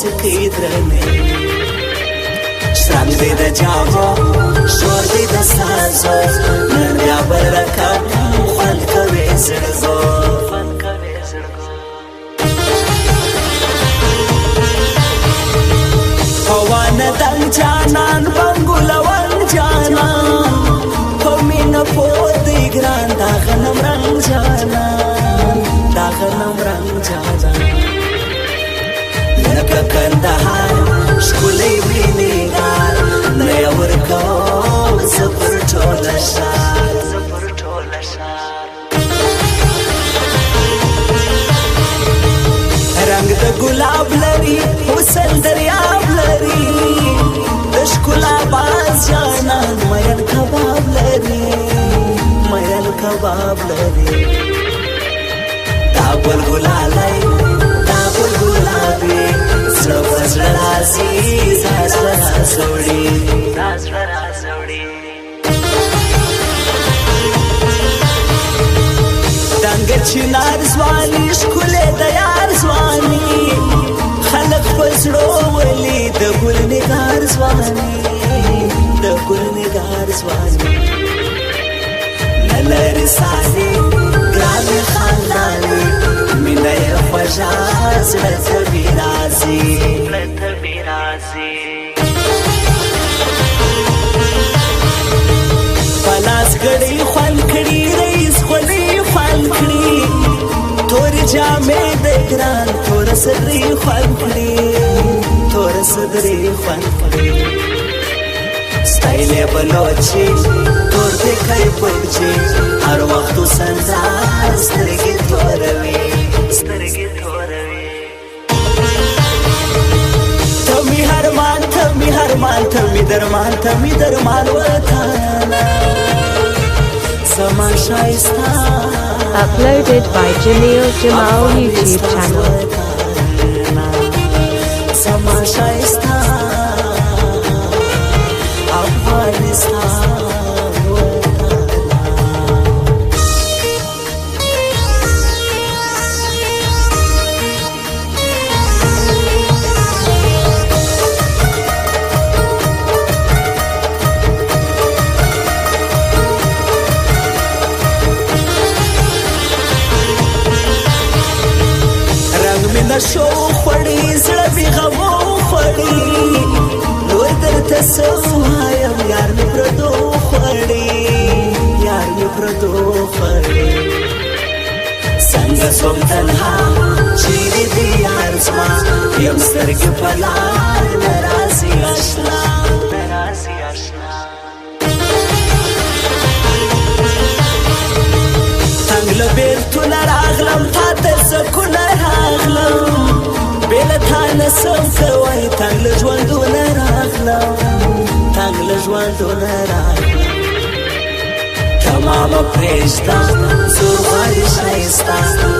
موسیقي درنه شرنګ دې د جامو شور دې د سازو نن بیا بل رقم خوند کوي زړګو هوانه دنګ جانان بنګولوان جانان په مینه پوهېږي ګران دا غنم رنګ جانان دا غنم رنګ جانان لکه کندهار ښکلی مینېګار نه یې ورکوم زه پر ټوله ښار رنګ د ګلاب لري حسن دریاب لري د ښکلا باز جانان مین کباب لري مین کباب لري دا ګل ګلالی دا ګل ګلابي زړه په زړه راځي دا زړه راځوړي دنګ چنار ځواني ښکلې د یار ځواني خلک په زړه ولي د ګل نګار ځواني د ګل نګار ځواني نه لري ساري ګرانې خانداني مینه یې خوږه زړه ته مې راځي په لاس ګړۍ خوند کړي رئیس خولۍ خوند کړي تورې جامې د ګران توره صدرې خوند کړي توره صدرې خوند کړي سټایل یې بلوچي تور دې کوي پلچي هر وخت وسندار سترګې توروي ته مې هرمان ته مې هرمان ته مې درمان ته مې درمان وطنه زما شایسته Uploaded by Jamil Jamal YouTube channel. زما شایسته افغانستان شو خوړی زړه بې غمو خوړی نور درته څه ووایم یار مې پردو خوړی یار مې پردو خوړی څنګه شوم تنها چیرې دی یار زما یم سترګې په لار نه راځي اشنا تنګ له بېلتونه راغلم تا ته سکونه راغلم بېله تا نسم کوی تنګ له ژوندونه راغلم تنګ له ژوندونه راغلم ته ما مه پرېږده زور غواړي ښایسته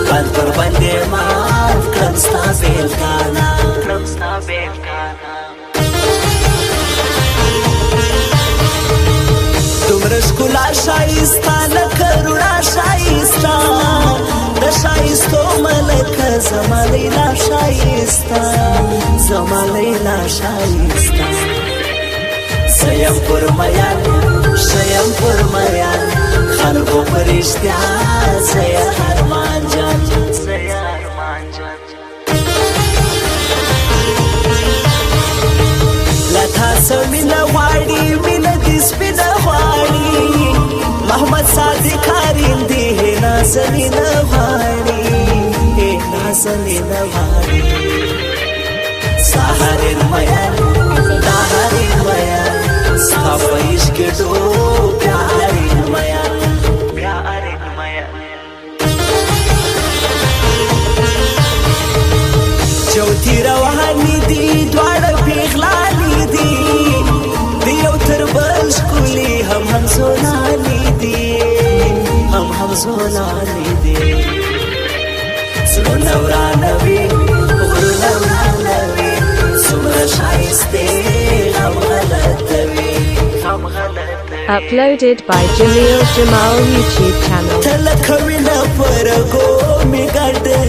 بند پر بندې مات کړم ستا بېلګانه دومره ښکلا ښایسته لکه روڼا ښایسته د ښایستو ملکه زما لیلا ښایسته زما لیلا ښایسته زه یم پر میان ښه یم پر میان خلکو په رښتیا زه یې ارمان جان له تا څه مینه غواړي مینه دې سپینه غواړي محمد صادق کارندې نازنینه غواړي نازنینه غواړي سهارین میان دهارین میان ستا په عشق کې ډوب پیارین میان چوتي روانې دي دواړه پیغلانې دي د یو تر بل ښکلي هم زولانې دي هم زولانې دي زړونه ورانوي غرونه ورانوي څومره ښایستې غم غلطوي Uploaded by Jamil Jamal YouTube channel. Talakavina parago mi gade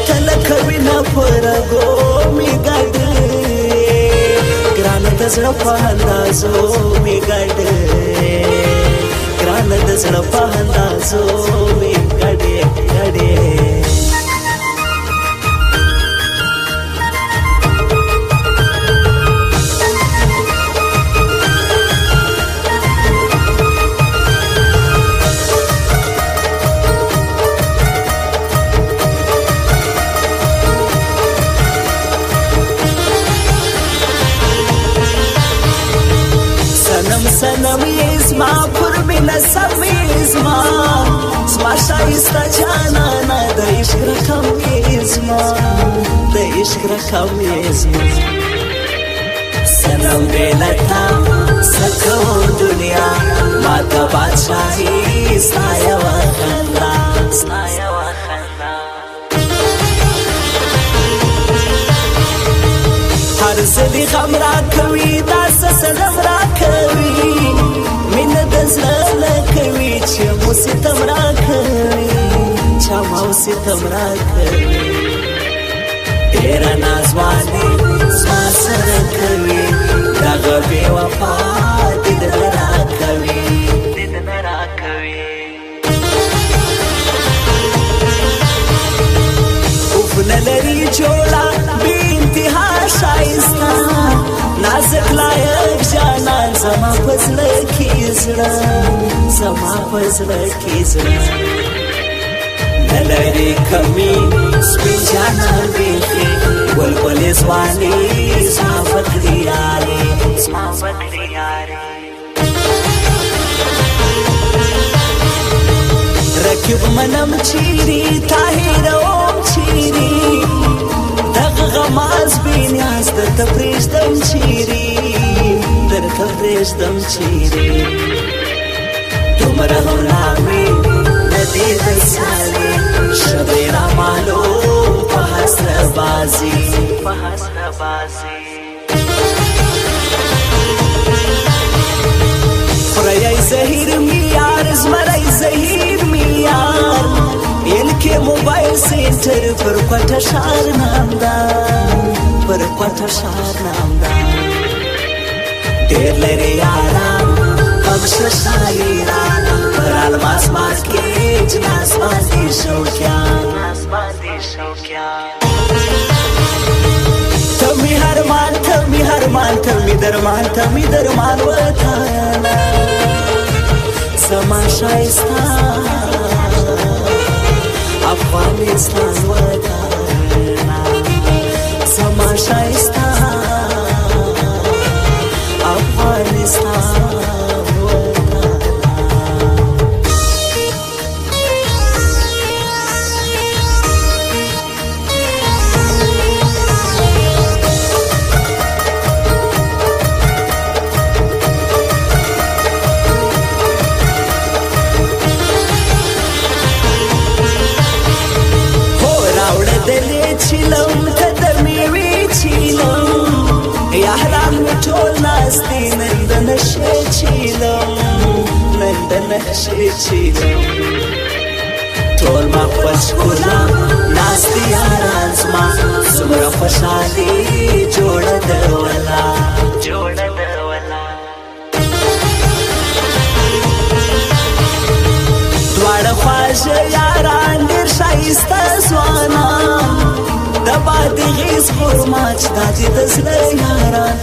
Talakavina parago زړه په اندازو می ګډه ګران د زړه په اندازو می ګډه ګډه سنم یزما پر من سم یزما زما شایسته جانانا د عشق رقم یزما د عشق رقم یزما سنم بیلتا سکو دنیا ما تا بادشاہی ستایا و خندا ستایا و خندا هر زلی غم را کوي داس سلام را کوي من د زړه لکوي چې مو ستم را کوي چې مو ستم را کوي ډېر نازواني زما سره کوي دغه بې وفا دید نه را کوي دید نه را کوي اوف نه لري جوړه بې انتها شایسته نازک لایق جانان زما پزړه کې زړه زما پزړه کې زړه نلري کمی سپین جانان بیخي بلبل ځواني زما فکریاري زما فکریاري رکب منم چیری طاهر اوم چیری دغه غماز بینیاز در تپریشدم چیری در تپریشدم چیری دومره غلامی ندی دسالی شبی را معلوم په حسر بازی په حسر بازی خورای زهیر میار زمرای زهیر میار یلکی موبایل سینټر پر کوټه شار نامدار پر کوټه شار نامدار ډېر لري یاران همشه شاعران پر الماس مارکیټ ناس باندې شوقیان ناس باندې شوقیان تمی هرمان تمی هرمان تمی درمان تمی درمان وطانا زما شایسته افغانستان وطانا زما شایسته افغانستان چیلم قدمی وی چیلم یا حرام ټول ناستی نند نشه چیلم نند نشه چیلم ټول ما خوش کولا ناستی یاران زما څومره خوشحالي جوړه ده ولا جوړه ده ولا دواړه خواږه یاران ډېر ښایسته ځوانان د باد غیز خرماچ دا دې د زړه یاران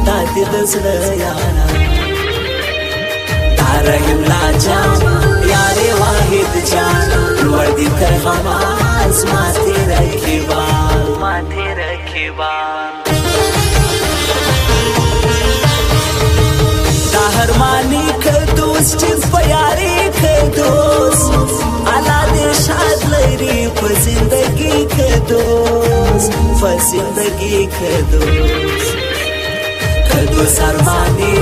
دا دې د زړه یاران دا رحیم لا جان یار واحد جان لوړ دې تر غماز ماته رکیبان ماته رکیبان دا هرمانی که دوست په یاري که دوست الا دې شاد لري په زندگی که دوست په زندگی که دوست که دوست ارمانی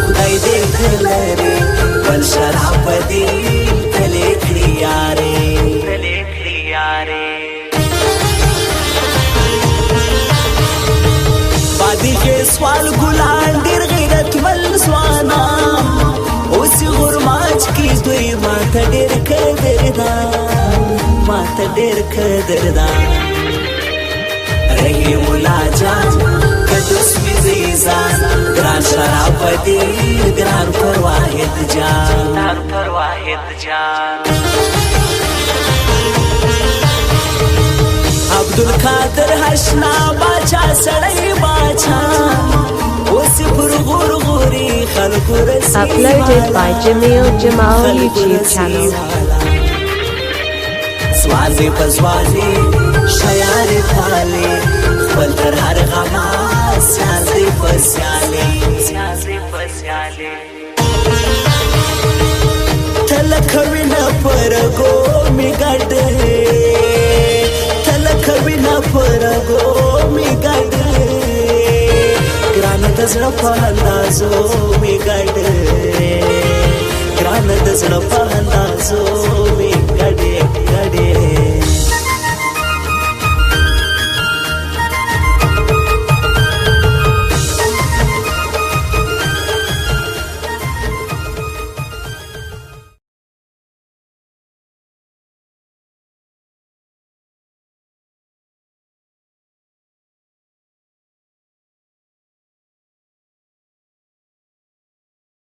خدای دې لري بل شراب دې تلې کړی یاري تلې کړی یاري بادي کې سوال ګلان ډېر غیرت ول سوانا اوس غرماچ کې دوی ماته ډېر قدردان ماته ډېر قدردان رحیم الله جان قدوس میزان گران شرافتی گران پر واحد جان عبدالقادر حشنا باچا سړی باچا اوس پر غورغوري خلکو رسی Uploaded by Jamil Jamal YouTube channel. سوازی پزوازی شیاری پالی خپل تر هر غما سیازی پسیالی تلکوی نا پرگو می گڑے تلکوی نا پرگو می گڑے گران دزر پاندازو می گڑے گران دزر پاندازو